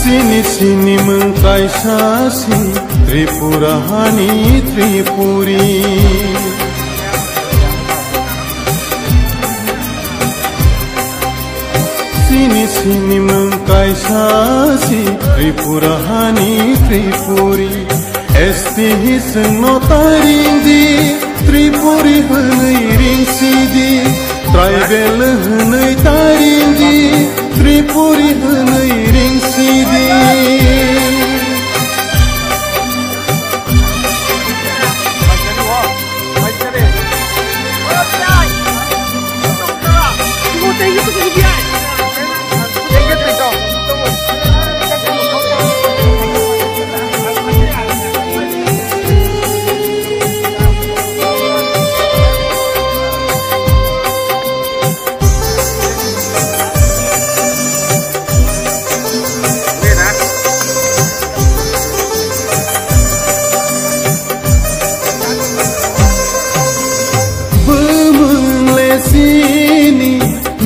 Sini sini mengkai sasi Tripurahani Tripuri. Sini sini mengkai sasi Tripurahani Tripuri. Esti hisno taringdi Tripuri hanai ringsidi. Tribal hanai taringdi Tripuri hanai ringsidi.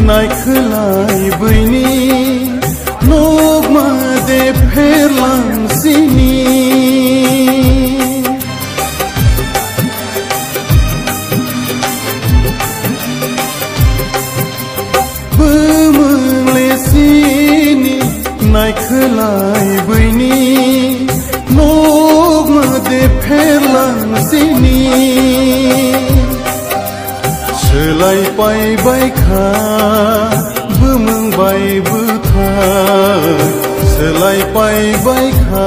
Naikhlai bini Nogma de pherlang sini. Bemele sini Naikhlai bini Nogma de pherlang sini. Selai pai bai kha bumung bai butha. Selai pai bai kha